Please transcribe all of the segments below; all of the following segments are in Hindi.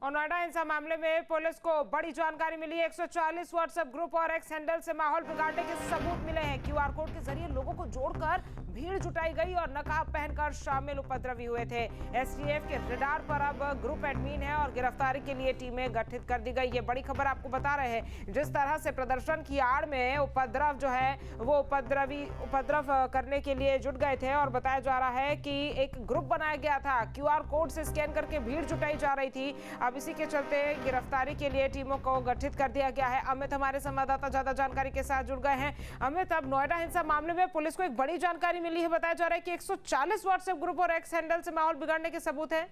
और नोएडा हिंसा मामले में पुलिस को बड़ी जानकारी मिली है। 140 व्हाट्सएप ग्रुप और एक्स हैंडल से माहौल बिगाड़ने के सबूत मिले हैं। क्यूआर कोड के जरिए लोगों को जोड़कर भीड़ जुटाई गई और नकाब पहनकर शामिल उपद्रवी हुए थे। एसटीएफ के रडार पर अब ग्रुप एडमिन है और गिरफ्तारी के लिए टीमें गठित कर दी गई। ये बड़ी खबर आपको बता रहे हैं। जिस तरह से प्रदर्शन की आड़ में उपद्रव जो है वो उपद्रव करने के लिए जुट गए थे और बताया जा रहा है कि एक ग्रुप बनाया गया था। क्यूआर कोड से स्कैन करके भीड़ जुटाई जा रही थी। अब इसी के चलते गिरफ्तारी के लिए टीमों को गठित कर दिया गया है। अमित हमारे संवाददाता ज्यादा जानकारी के साथ जुड़ गए हैं। अमित, अब नोएडा हिंसा मामले में पुलिस को एक बड़ी जानकारी मिली है। बताया जा रहा है कि 140 व्हाट्सएप ग्रुप और एक्स हैंडल से माहौल बिगाड़ने के सबूत है।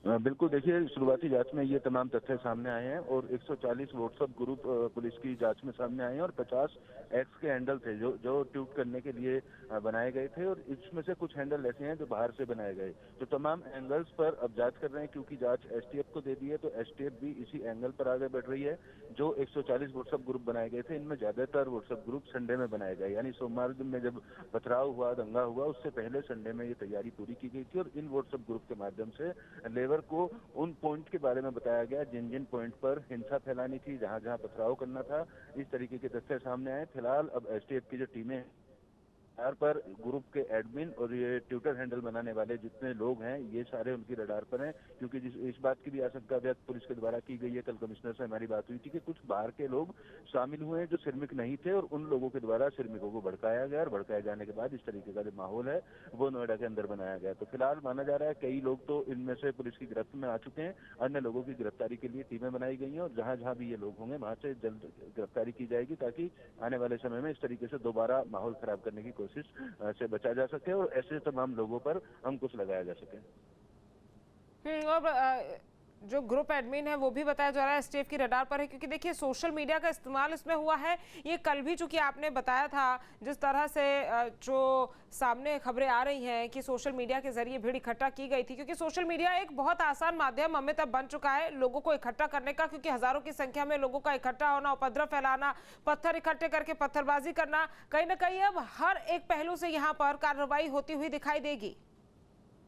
बिल्कुल, देखिए, शुरुआती जांच में ये तमाम तथ्य सामने आए हैं और 140 व्हाट्सएप ग्रुप पुलिस की जांच में सामने आए हैं और 50 एक्स के हैंडल थे जो ट्वीट करने के लिए बनाए गए थे और इसमें से कुछ हैंडल ऐसे हैं जो बाहर से बनाए गए। तो तमाम एंगल्स पर अब जांच कर रहे हैं, क्योंकि जांच एसटीएफ को दे दी है तो एसटीएफ भी इसी एंगल पर आगे बढ़ रही है। जो 140 व्हाट्सएप ग्रुप बनाए गए थे, इनमें ज्यादातर व्हाट्सएप ग्रुप संडे में बनाए गए, यानी सोमवार दिन में जब पथराव हुआ, दंगा हुआ, उससे पहले संडे में ये तैयारी पूरी की गई थी और इन व्हाट्सएप ग्रुप के माध्यम से लेबर को उन पॉइंट के बारे में बताया गया जिन पॉइंट पर हिंसा फैलानी थी, जहां जहां पथराव करना था। इस तरीके के तथ्य सामने आए। फिलहाल अब एसटीएफ की जो टीमें रडार पर ग्रुप के एडमिन और ये ट्विटर हैंडल बनाने वाले जितने लोग हैं, ये सारे उनकी रडार पर हैं, क्योंकि इस बात की भी आशंका व्यक्त पुलिस के द्वारा की गई है। कल कमिश्नर से हमारी बात हुई थी कि कुछ बाहर के लोग शामिल हुए हैं जो श्रमिक नहीं थे और उन लोगों के द्वारा श्रमिकों को भड़काया गया और भड़काए जाने के बाद इस तरीके का जो माहौल है वो नोएडा के अंदर बनाया गया। तो फिलहाल माना जा रहा है कई लोग तो इनमें से पुलिस की गिरफ्त में आ चुके हैं। अन्य लोगों की गिरफ्तारी के लिए टीमें बनाई गई हैं और जहां जहां भी ये लोग होंगे वहां से जल्द गिरफ्तारी की जाएगी, ताकि आने वाले समय में इस तरीके से दोबारा माहौल खराब करने की कोशिश से बचा जा सके और ऐसे तमाम लोगों पर अंकुश लगाया जा सके। और जो ग्रुप एडमिन है वो भी बताया जा रहा है एसटीएफ की रडार पर है, क्योंकि देखिए सोशल मीडिया का इस्तेमाल इसमें हुआ है। ये कल भी चूंकि आपने बताया था, जिस तरह से जो सामने खबरें आ रही हैं कि सोशल मीडिया के जरिए भीड़ इकट्ठा की गई थी, क्योंकि सोशल मीडिया एक बहुत आसान माध्यम अमित अब बन चुका है लोगों को इकट्ठा करने का, क्योंकि हजारों की संख्या में लोगों का इकट्ठा होना, उपद्रव फैलाना, पत्थर इकट्ठे करके पत्थरबाजी करना, कहीं ना कहीं अब हर एक पहलू से यहाँ पर कार्रवाई होती हुई दिखाई देगी।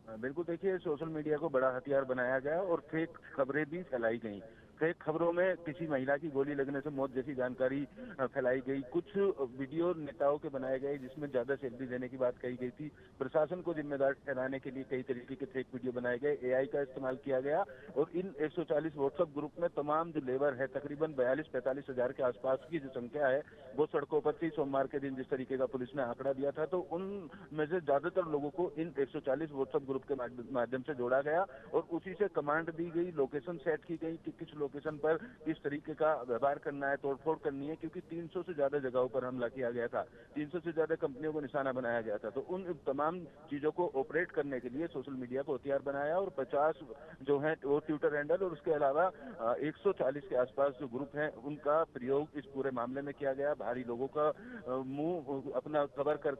बिल्कुल, देखिए, सोशल मीडिया को बड़ा हथियार बनाया गया और फेक खबरें भी फैलाई गई। फेक खबरों में किसी महिला की गोली लगने से मौत जैसी जानकारी फैलाई गई। कुछ वीडियो नेताओं के बनाए गए जिसमें ज्यादा सैलरी देने की बात कही गई थी। प्रशासन को जिम्मेदार ठहराने के लिए कई तरीके के फेक वीडियो बनाए गए। एआई का इस्तेमाल किया गया और इन 140 व्हाट्सएप ग्रुप में तमाम जो लेबर है, तकरीबन 42-45 हजार के आसपास की जो संख्या है, वो सड़कों पर थी। सोमवार के दिन जिस तरीके का पुलिस ने आंकड़ा दिया था, तो उनमें से ज्यादातर लोगों को इन 140 व्हाट्सएप ग्रुप के माध्यम से जोड़ा गया और उसी से कमांड दी गई, लोकेशन सेट की गई कि किस लोकेशन पर किस तरीके का व्यवहार करना है, तोड़फोड़ करनी है, क्योंकि 300 से ज्यादा जगहों पर हमला किया गया था, 300 से ज्यादा कंपनियों को निशाना बनाया गया था। तो उन तमाम चीजों को ऑपरेट करने के लिए सोशल मीडिया को हथियार बनाया और 50 जो है वो ट्विटर हैंडल और उसके अलावा 140 के आसपास जो ग्रुप हैं उनका प्रयोग इस पूरे मामले में किया गया। भारी लोगों का मुंह अपना कवर कर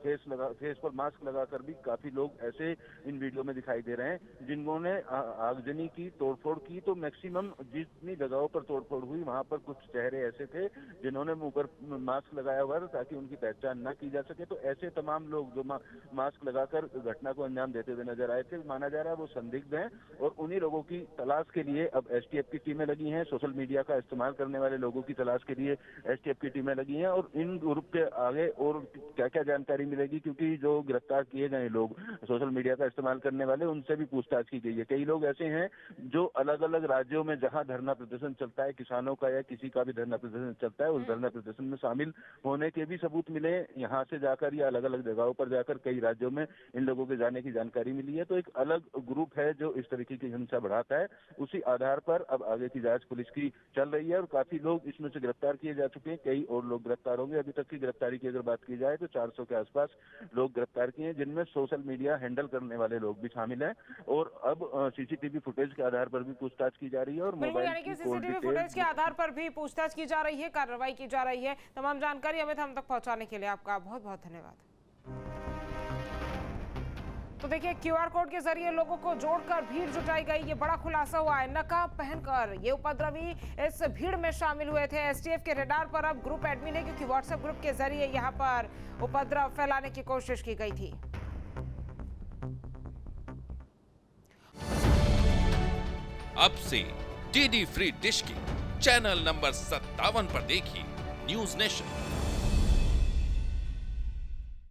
फेस पर मास्क लगाकर भी काफी लोग ऐसे इन वीडियो में दिखाई दे रहे हैं जिन्होंने आगजनी की, तोड़फोड़ की। तो मैक्सिमम जितनी जगहों पर तोड़फोड़ हुई वहां पर कुछ चेहरे ऐसे थे जिन्होंने मुंह पर मास्क लगाया हुआ था ताकि उनकी पहचान न की जा सके। तो ऐसे तमाम लोग जो मास्क लगाकर घटना को अंजाम देते हुए नजर आए थे, माना जा रहा है वो संदिग्ध हैं और उन्हीं लोगों की तलाश के लिए अब एसटीएफ की टीमें लगी हैं। सोशल मीडिया का इस्तेमाल करने वाले लोगों की तलाश के लिए एसटीएफ की टीमें लगी हैं और इन ग्रुप के आगे और क्या क्या जानकारी मिलेगी, क्योंकि जो गिरफ्तार किए गए लोग सोशल मीडिया का इस्तेमाल करने वाले, उनसे भी पूछताछ की गई है। कई लोग ऐसे हैं जो अलग अलग राज्यों में जहां धरना प्रदर्शन चलता है, किसानों का या किसी का भी धरना प्रदर्शन चलता है, उस धरना प्रदर्शन में शामिल होने के भी सबूत मिले। यहाँ से जाकर या अलग अलग जगहों पर जाकर कई राज्यों में इन लोगों के जाने की जानकारी मिली है। तो एक अलग ग्रुप है जो इस तरीके की हिंसा बढ़ाता है। उसी आधार पर अब आगे की जांच पुलिस की चल रही है और काफी लोग इसमें से गिरफ्तार किए जा चुके हैं। कई और लोग गिरफ्तार होंगे। अभी तक की गिरफ्तारी की अगर बात की जाए तो 400 के आसपास लोग गिरफ्तार किए हैं, जिनमें सोशल मीडिया हैंडल करने वाले लोग भी शामिल हैं। और अब सीसीटीवी फुटेज के आधार पर भी पूछताछ की जा रही है और मोबाइल की सीसीटीवी फुटेज के आधार पर भी पूछताछ की जा रही है, कार्रवाई की जा रही है। तमाम जानकारी अमित हम तक पहुंचाने के लिए आपका बहुत बहुत धन्यवाद। तो देखिए, क्यूआर कोड के जरिए लोगों को जोड़कर भीड़ जुटाई गई, ये बड़ा खुलासा हुआ है। नकाब पहनकर ये उपद्रवी इस भीड़ में शामिल हुए थे। एसटीएफ के रडार पर अब ग्रुप एडमिन है, क्योंकि व्हाट्सएप ग्रुप के जरिए यहां पर उपद्रव फैलाने की कोशिश की गई थी। अब से डीडी फ्री डिश के चैनल नंबर 57 पर देखिए न्यूज नेशन।